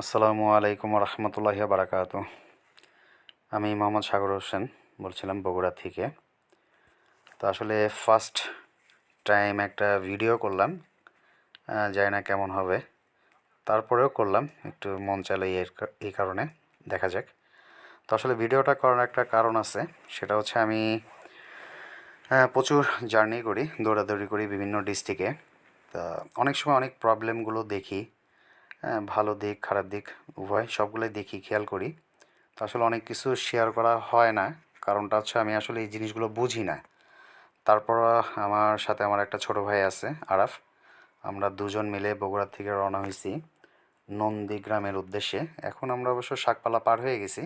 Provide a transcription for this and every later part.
আসসালামু আলাইকুম রহমতুল্লাহি বারাকাতু। আমি মোহাম্মদ সাগর হোসেন বলছিলাম বগুড়া থেকে। তো আসলে ফার্স্ট টাইম একটা ভিডিও করলাম, জানি না কেমন হবে, তারপরেও করলাম, একটু মন চাইলো এই কারণে, দেখা যাক। তো আসলে ভিডিওটা করার একটা কারণ আছে, সেটা হচ্ছে আমি প্রচুর জার্নি করি, দৌড়াদৌড়ি করি বিভিন্ন ডিস্ট্রিক্টে। তা অনেক সময় অনেক প্রবলেমগুলো দেখি, ভালো দিক খারাপ দিক উভয় সবগুলোই দেখি, খেয়াল করি। তো আসলে অনেক কিছু শেয়ার করা হয় না, কারণটা হচ্ছে আমি আসলে এই জিনিসগুলো বুঝি না। তারপর আমার সাথে আমার একটা ছোট ভাই আছে আরাফ, আমরা দুজন মিলে বগুড়া থেকে রওনা হয়েছি নন্দীগ্রামের উদ্দেশ্যে। এখন আমরা অবশ্য শাকপালা পার হয়ে গেছি।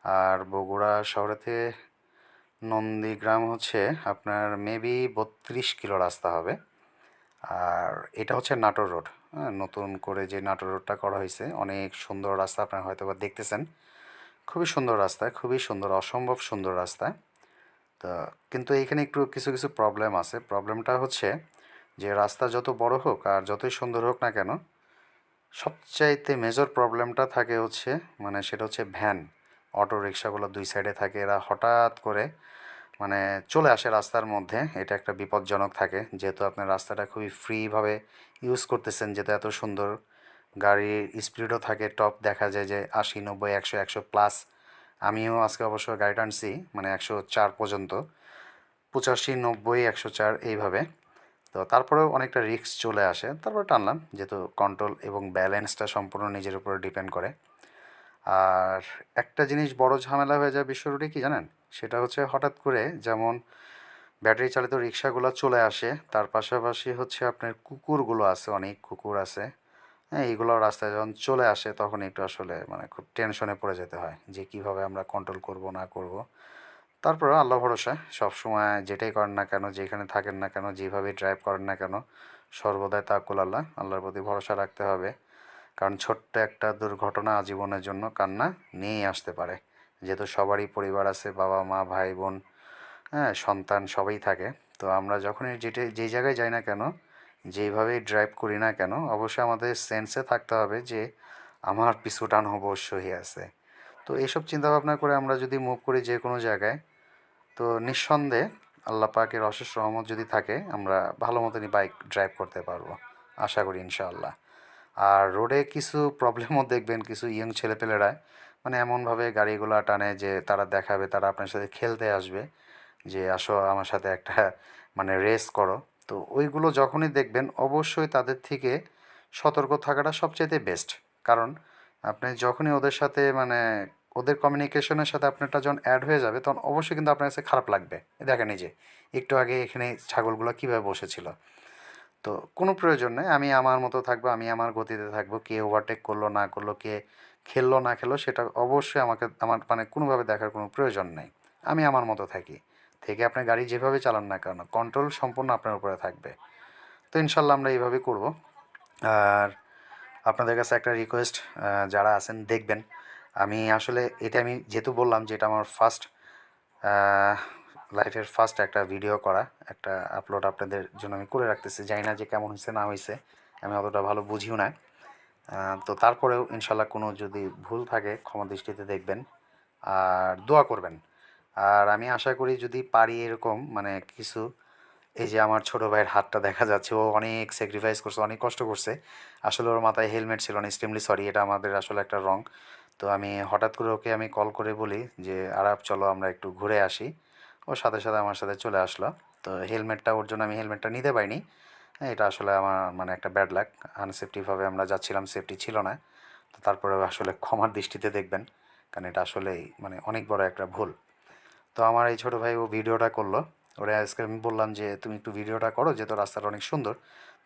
আর বগুড়া শহরেতে নন্দীগ্রাম হচ্ছে আপনার মেবি 32 কিলো রাস্তা হবে। আর এটা হচ্ছে নাটোর রোড, হ্যাঁ, নতুন করে যে নাটোর রোডটা করা হয়েছে, অনেক সুন্দর রাস্তা, আপনারা হয়তো বা দেখতেছেন। খুবই সুন্দর রাস্তা, খুবই সুন্দর, অসম্ভব সুন্দর রাস্তা। তা কিন্তু এইখানে একটু কিছু কিছু প্রবলেম আছে। প্রবলেমটা হচ্ছে যে রাস্তা যত বড় হোক আর যতই সুন্দর হোক না কেন, সবচাইতে মেজর প্রবলেমটা থাকে হচ্ছে, মানে সেটা হচ্ছে ভ্যান, অটো রিক্সাগুলো দুই সাইডে থাকে, এরা হঠাৎ করে মানে চলে আসে রাস্তার মধ্যে। এটা একটা বিপজ্জনক থাকে, যেহেতু আপনার রাস্তাটা খুবই ফ্রিভাবে ইউজ করতেছেন, যেহেতু এত সুন্দর। গাড়ির স্পিডও থাকে, টপ দেখা যায় যে 80, 90, 100 প্লাস। আমিও আজকে অবশ্য গাড়ি টানছি, মানে 104 পর্যন্ত, 85, 90, 104 এইভাবে। তো তারপরেও অনেকটা রিস্ক চলে আসে, তারপর টানলাম, যেহেতু কন্ট্রোল এবং ব্যালেন্সটা সম্পূর্ণ নিজের উপরে ডিপেন্ড করে। আর একটা জিনিস বড় ঝামেলা হয়ে যায় বিশ্বরোডে, কি জানেন? সেটা হচ্ছে হঠাৎ করে যেমন ব্যাটারি চালিত রিক্সাগুলো চলে আসে, তার পাশাপাশি হচ্ছে আপনার কুকুরগুলো আছে, অনেক কুকুর আছে। হ্যাঁ, এইগুলো রাস্তায় যখন চলে আসে তখন একটু আসলে মানে খুব টেনশনে পড়ে যেতে হয় যে কীভাবে আমরা কন্ট্রোল করব না করব। তারপরে আল্লাহ ভরসা, সবসময় যেটাই করেন না কেন, যেখানে থাকেন না কেন, যেভাবে ড্রাইভ করেন না কেন, সর্বদাই তাওয়াক্কুল আল্লাহ, আল্লাহর প্রতি ভরসা রাখতে হবে। কারণ ছোট্ট একটা দুর্ঘটনা আজীবনের জন্য কান্না নিয়েই আসতে পারে। যেহেতু সবারই পরিবার আছে, বাবা মা ভাই বোন, হ্যাঁ, সন্তান সবাই থাকে। তো আমরা যখনই যেই জায়গায় যাই না কেন, যেইভাবেই ড্রাইভ করি না কেন, অবশ্যই আমাদের সেন্সে থাকতে হবে যে আমার পিছু টান অবশ্যই আছে। তো এইসব চিন্তাভাবনা করে আমরা যদি মুভ করি যে কোনো জায়গায়, তো নিঃসন্দেহে আল্লাহ পাকের অশেষ রহমত যদি থাকে, আমরা ভালো মতনই বাইক ড্রাইভ করতে পারবো, আশা করি ইনশাআল্লাহ। আর রোডে কিছু প্রবলেমও দেখবেন, কিছু ইয়ং ছেলেপেলেরা মানে এমনভাবে গাড়িগুলো টানে যে তারা দেখাবে তারা আপনার সাথে খেলতে আসবে, যে আসো আমার সাথে একটা মানে রেস করো। তো ওইগুলো যখনই দেখবেন অবশ্যই তাদের থেকে সতর্ক থাকাটা সবচাইতে বেস্ট। কারণ আপনি যখনই ওদের সাথে মানে ওদের কমিউনিকেশনের সাথে আপনারটা যখন অ্যাড হয়ে যাবে, তখন অবশ্যই কিন্তু আপনার কাছে খারাপ লাগবে। দেখেন এই যে একটু আগে এখানে ছাগলগুলো কীভাবে বসেছিল। তো কোনো প্রয়োজন নেই, আমি আমার মতো থাকবো, আমি আমার গতিতে থাকবো। কে ওভারটেক করলো না করলো, কে খেললো না খেলো, সেটা অবশ্যই আমার মানে কোনোভাবে দেখার কোনো প্রয়োজন নেই। আমি আমার মতো থাকি, থেকে আপনার গাড়ি যেভাবে চালান না কেন, কন্ট্রোল সম্পূর্ণ আপনার উপরে থাকবে। তো ইনশাল্লাহ আমরা এইভাবেই করব। আর আপনাদের কাছে একটা রিকোয়েস্ট, যারা আছেন দেখবেন, আমি আসলে এটা আমি যেহেতু বললাম যে এটা আমার ফার্স্ট লাইফের ফার্স্ট একটা ভিডিও করা, একটা আপলোড আপনাদের জন্য আমি করে রাখতেছি। জানি না যে কেমন হয়েছে না হয়েছে, আমি অতটা ভালো বুঝিও না। তো তারপরেও ইনশাল্লাহ কোনো যদি ভুল থাকে ক্ষমা দৃষ্টিতে দেখবেন আর দোয়া করবেন। আর আমি আশা করি যদি পারি এরকম মানে কিছু, এই যে আমার ছোটো ভাইয়ের হাতটা দেখা যাচ্ছে, ও অনেক স্যাক্রিফাইস করছে, অনেক কষ্ট করছে। আসলে ওর মাথায় হেলমেট ছিল না, এক্সট্রিমলি সরি, এটা আমাদের আসলে একটা রং। তো আমি হঠাৎ করে ওকে আমি কল করে বলি যে আরাপ চলো আমরা একটু ঘুরে আসি। ও সাথে সাথে আমার সাথে চলে আসলো। তো হেলমেটটা ওর জন্য আমি হেলমেটটা নিতে পারিনি। হ্যাঁ, এটা আসলে আমার মানে একটা ব্যাড লাক, আনসেফটিভাবে আমরা যাচ্ছিলাম, সেফটি ছিল না। তো তারপরেও আসলে ক্ষমার দৃষ্টিতে দেখবেন, কারণ এটা আসলেই মানে অনেক বড় একটা ভুল। তো আমার এই ছোটো ভাই ও ভিডিওটা করলো, ওরে আজকে আমি বললাম যে তুমি একটু ভিডিওটা করো, যেহেতু রাস্তাটা অনেক সুন্দর,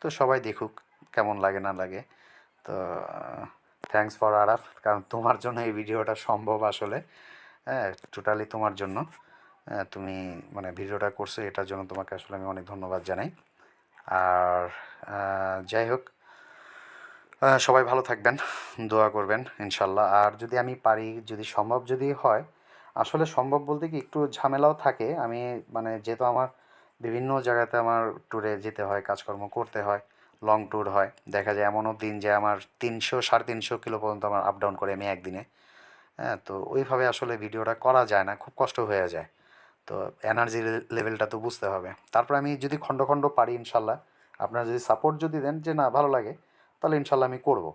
তো সবাই দেখুক কেমন লাগে না লাগে। তো থ্যাঙ্কস ফর আরাফ, কারণ তোমার জন্য এই ভিডিওটা সম্ভব আসলে। হ্যাঁ, টোটালি তোমার জন্য। তুমি মানে ভিডিওটা করছো, এটার জন্য তোমাকে আসলে আমি অনেক ধন্যবাদ জানাই। আর যাই হোক, সবাই ভালো থাকবেন, দোয়া করবেন ইনশাল্লাহ। আর যদি আমি পারি, যদি সম্ভব যদি হয়, আসলে সম্ভব বলতে কি একটু ঝামেলাও থাকে। আমি মানে যেহেতু আমার বিভিন্ন জায়গাতে আমার ট্যুরে যেতে হয়, কাজকর্ম করতে হয়, লং ট্যুর হয়, দেখা যায় এমনও দিন যে আমার 300-350 কিলো পর্যন্ত আমার আপ ডাউন করে আমি একদিনে। হ্যাঁ, তো ওইভাবে আসলে ভিডিওটা করা যায় না, খুব কষ্ট হয়ে যায়। তো এনার্জি লেভেলটা তো বুঝতে হবে। তারপর আমি যদি খণ্ড খণ্ড পারি ইনশাল্লাহ, আপনারা যদি সাপোর্ট যদি দেন যে না ভালো লাগে, তাহলে ইনশাল্লাহ আমি করব।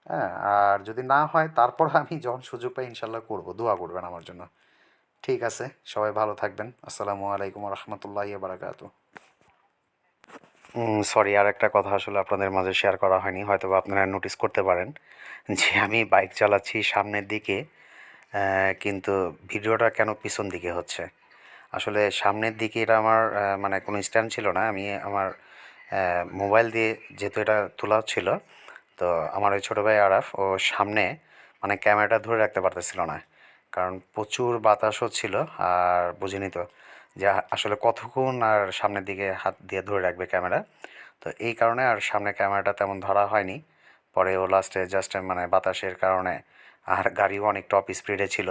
হ্যাঁ, আর যদি না হয় তারপর আমি যখন সুযোগ পাই ইনশাল্লাহ করব, দোয়া করবেন আমার জন্য। ঠিক আছে, সবাই ভালো থাকবেন। আসসালামু আলাইকুম রহমতুল্লাহি বারাকাতু। সরি, আর একটা কথা আসলে আপনাদের মাঝে শেয়ার করা হয়নি, হয়তো বা আপনারা নোটিস করতে পারেন যে আমি বাইক চালাচ্ছি সামনের দিকে, কিন্তু ভিডিওটা কেন পিছন দিকে হচ্ছে। আসলে সামনের দিকে এটা আমার মানে কোনো স্ট্যান্ড ছিল না, আমি আমার মোবাইল দিয়ে যেহেতু এটা তোলা হচ্ছিল, তো আমার ওই ছোটো ভাই আরাফ ও সামনে মানে ক্যামেরাটা ধরে রাখতে পারতেছিল না, কারণ প্রচুর বাতাস হচ্ছিল। আর বুঝিনি তো যে আসলে কতক্ষণ আর সামনের দিকে হাত দিয়ে ধরে রাখবে ক্যামেরা। তো এই কারণে আর সামনে ক্যামেরাটা তেমন ধরা হয়নি। পরে ও লাস্টে জাস্ট মানে বাতাসের কারণে, আর গাড়িও অনেক টপ স্পিডে ছিল,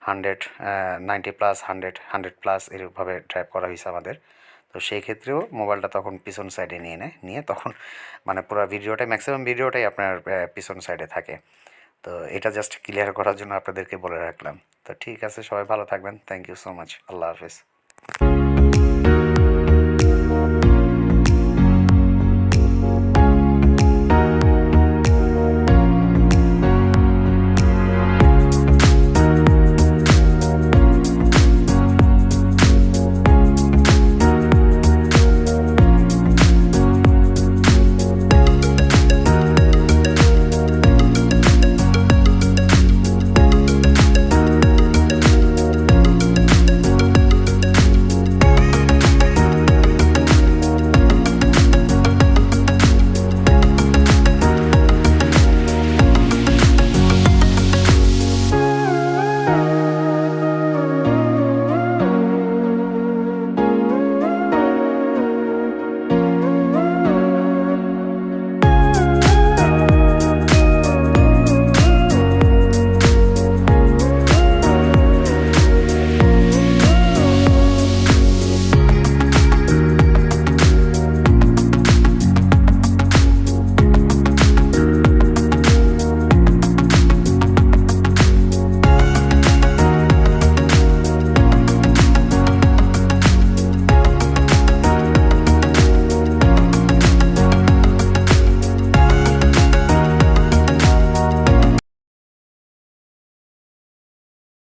90+, 100+ এরকমভাবে ড্রাইভ করা হয়েছে আমাদের। তো সেই ক্ষেত্রেও মোবাইলটা তখন পিছন সাইডে নিয়ে তখন মানে পুরো ভিডিওটাই, ম্যাক্সিমাম ভিডিওটাই আপনার পিছন সাইডে থাকে। তো এটা জাস্ট ক্লিয়ার করার জন্য আপনাদেরকে বলে রাখলাম। তো ঠিক আছে, সবাই ভালো থাকবেন। Thank you so much. আল্লাহ হাফেজ।